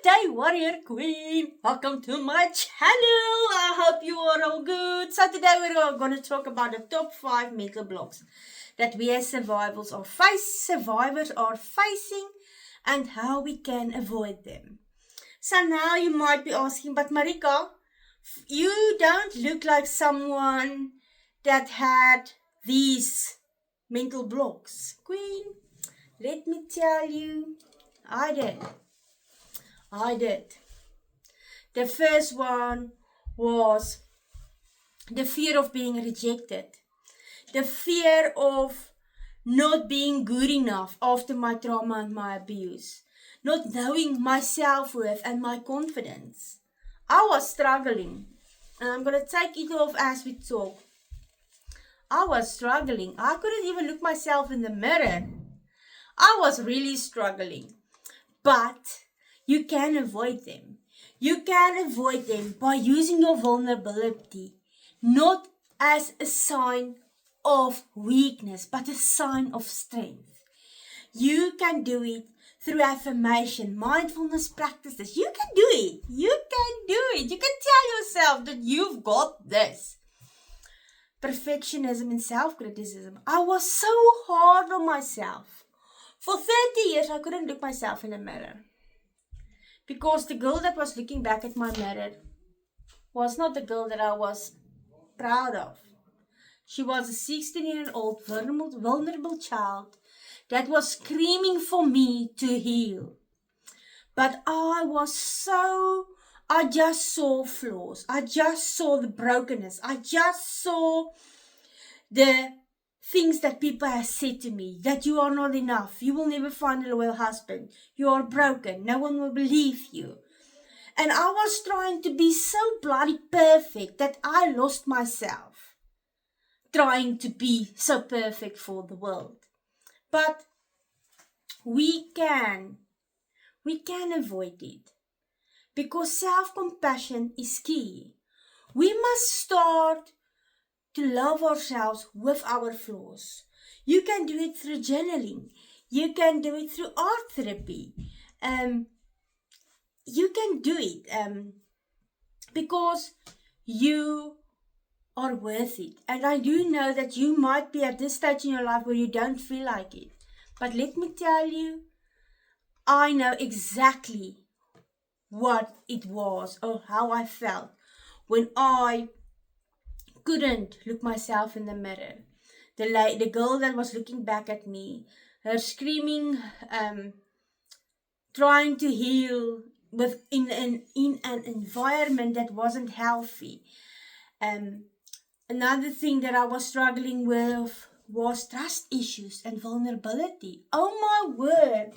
day, warrior queen. Welcome to my channel. I hope you are all good. So today we're going to talk about the top 5 mental blocks that we as survivors are facing and how we can avoid them. So now you might be asking, but Marika, you don't look like someone that had these mental blocks. Queen, let me tell you, I did. The first one was the fear of being rejected. The fear of not being good enough after my trauma and my abuse. Not knowing my self-worth and my confidence. I was struggling. And I'm going to take it off as we talk. I was struggling. I couldn't even look myself in the mirror. I was really struggling. But you can avoid them. You can avoid them by using your vulnerability, not as a sign of weakness, but a sign of strength. You can do it through affirmation, mindfulness practices. You can do it. You can do it. You can tell yourself that you've got this. Perfectionism and self-criticism. I was so hard on myself. For 30 years, I couldn't look myself in the mirror. Because the girl that was looking back at my mirror was not the girl that I was proud of. She was a 16-year-old vulnerable child that was screaming for me to heal. But I just saw flaws. I just saw the brokenness. I just saw the things that people have said to me, that you are not enough, you will never find a loyal husband, you are broken, no one will believe you. And I was trying to be so bloody perfect that I lost myself, trying to be so perfect for the world. But we can avoid it, because self-compassion is key. We must start to love ourselves with our flaws. You can do it through journaling. You can do it through art therapy. You can do it because you are worth it. And I do know that you might be at this stage in your life where you don't feel like it. But let me tell you, I know exactly what it was or how I felt when I couldn't look myself in the mirror. The girl that was looking back at me, her screaming, trying to heal in an environment that wasn't healthy. Another thing that I was struggling with was trust issues and vulnerability. Oh my word.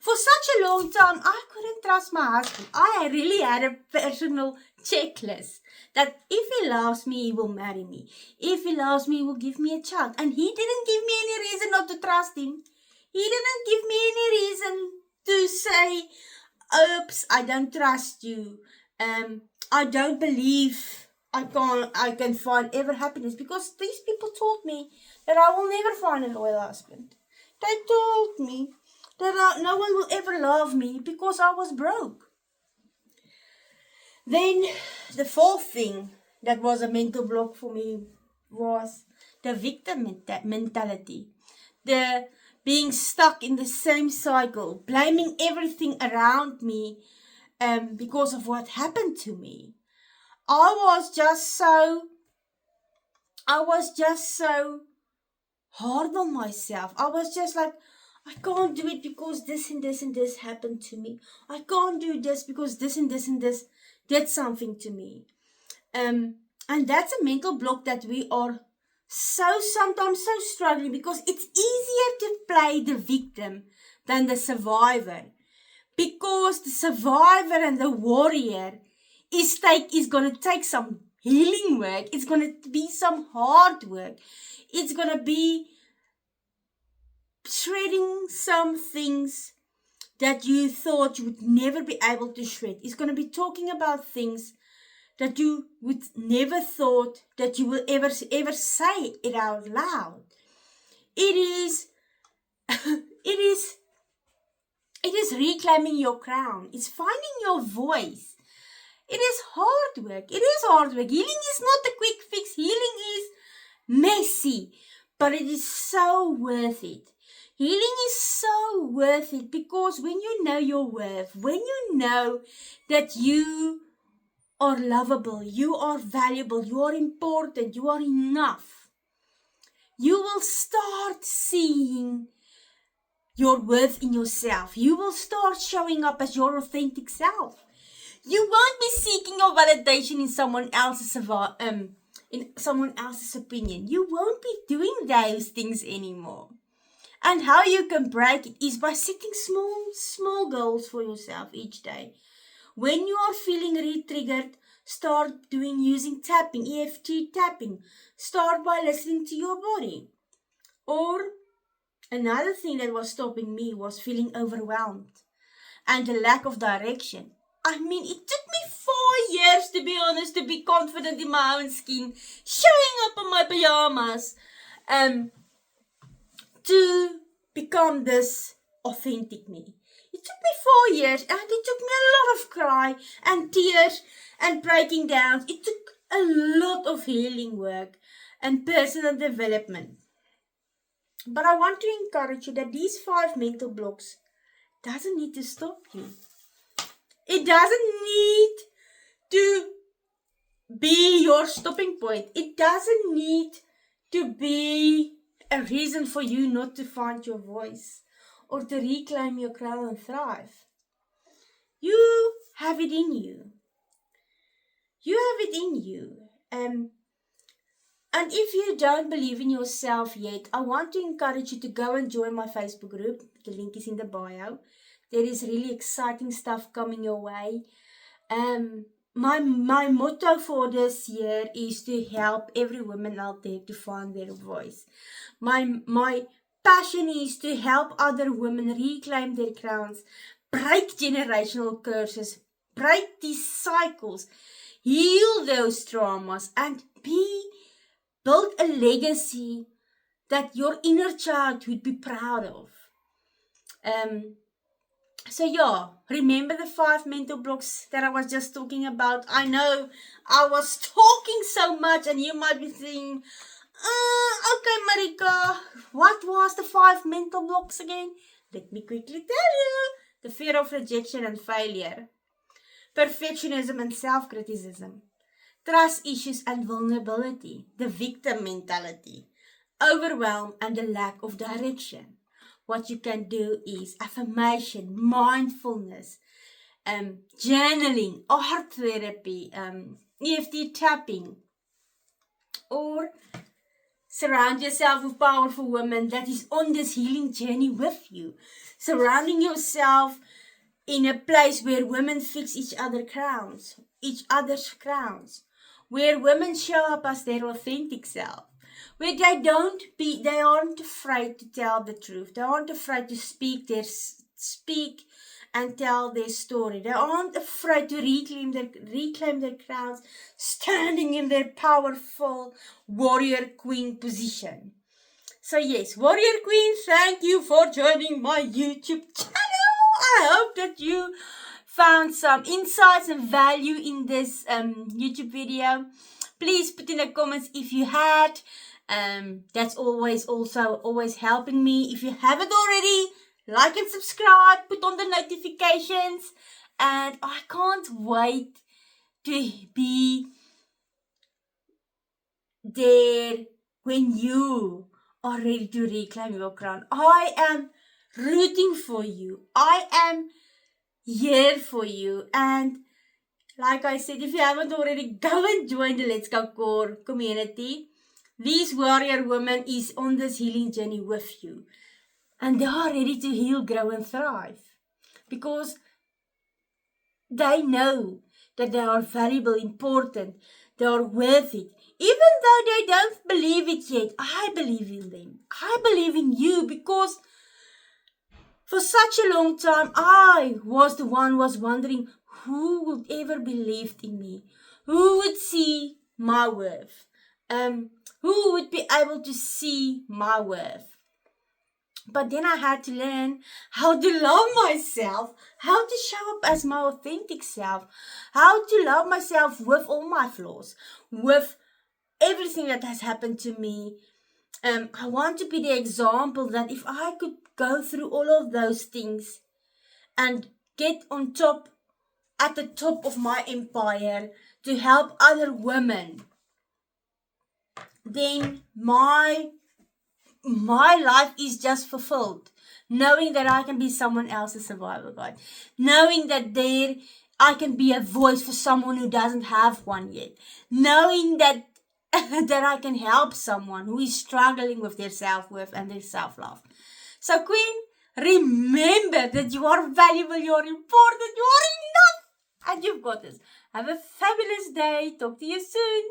For such a long time, I couldn't trust my husband. I really had a personal checklist that if he loves me, he will marry me. If he loves me, he will give me a child. And he didn't give me any reason not to trust him. He didn't give me any reason to say, oops, I don't trust you. I don't believe I can find ever happiness, because these people told me that I will never find a loyal husband. They told me that no one will ever love me because I was broke. Then the fourth thing that was a mental block for me was the victim mentality. The being stuck in the same cycle, blaming everything around me because of what happened to me. I was just so hard on myself. I was just like, I can't do it because this and this and this happened to me. I can't do this because this and this and this did something to me. And that's a mental block that we are sometimes so struggling, because it's easier to play the victim than the survivor. Because the survivor and the warrior is going to take some healing work. It's going to be some hard work. It's going to be shredding some things that you thought you would never be able to shred. It's going to be talking about things that you would never thought that you will ever say it out loud. It is It is reclaiming your crown. It's finding your voice. It is hard work. It is hard work. Healing is not a quick fix. Healing is messy, but it is so worth it. Healing is so worth it because when you know your worth, when you know that you are lovable, you are valuable, you are important, you are enough, you will start seeing your worth in yourself. You will start showing up as your authentic self. You won't be seeking your validation in someone else's opinion. You won't be doing those things anymore. And how you can break it is by setting small goals for yourself each day. When you are feeling re-triggered, start using tapping, EFT tapping. Start by listening to your body. Or another thing that was stopping me was feeling overwhelmed and the lack of direction. I mean, it took me 4 years, to be honest, to be confident in my own skin, showing up in my pajamas, to become this authentic me. It took me 4 years, and it took me a lot of cry and tears and breaking down. It took a lot of healing work and personal development. But I want to encourage you that these 5 mental blocks doesn't need to stop you. It doesn't need to be your stopping point. It doesn't need to be a reason for you not to find your voice or to reclaim your crown and thrive. You have it in you. You have it in you. And if you don't believe in yourself yet, I want to encourage you to go and join my Facebook group. The link is in the bio. There is really exciting stuff coming your way. My motto for this year is to help every woman out there to find their voice. My passion is to help other women reclaim their crowns, break generational curses, break these cycles, heal those traumas, and build a legacy that your inner child would be proud of. So yeah, remember the 5 mental blocks that I was just talking about? I know I was talking so much and you might be thinking, okay Marika, what was the 5 mental blocks again? Let me quickly tell you. The fear of rejection and failure, perfectionism and self-criticism, trust issues and vulnerability, the victim mentality, overwhelm and the lack of direction. What you can do is affirmation, mindfulness, journaling, art therapy, EFT tapping, or surround yourself with powerful women that is on this healing journey with you. Surrounding yourself in a place where women fix each other's crowns, where women show up as their authentic self, where they aren't afraid to tell the truth. They aren't afraid to speak and tell their story. They aren't afraid to reclaim their crowns, standing in their powerful warrior queen position. So yes, warrior queen, thank you for joining my YouTube channel. I hope that you found some insights and value in this YouTube video. Please put in the comments if you had. That's always helping me. If you haven't already, like and subscribe, put on the notifications, and I can't wait to be there when you are ready to reclaim your crown. I am rooting for you. I am here for you. And like I said, if you haven't already, go and join the Let's Go Core community. These warrior women is on this healing journey with you. And they are ready to heal, grow, and thrive. Because they know that they are valuable, important, they are worth it. Even though they don't believe it yet, I believe in them. I believe in you because for such a long time, I was the one who was wondering who would ever believe in me, who would see my worth, who would be able to see my worth. But then I had to learn how to love myself, how to show up as my authentic self, how to love myself with all my flaws, with everything that has happened to me. I want to be the example that if I could go through all of those things and get on top, at the top of my empire to help other women, then my life is just fulfilled. Knowing that I can be someone else's survivor guide. Knowing that I can be a voice for someone who doesn't have one yet. Knowing that that I can help someone who is struggling with their self-worth and their self-love. So Queen, remember that you are valuable, you are important, you are enough, and you've got this. Have a fabulous day. Talk to you soon.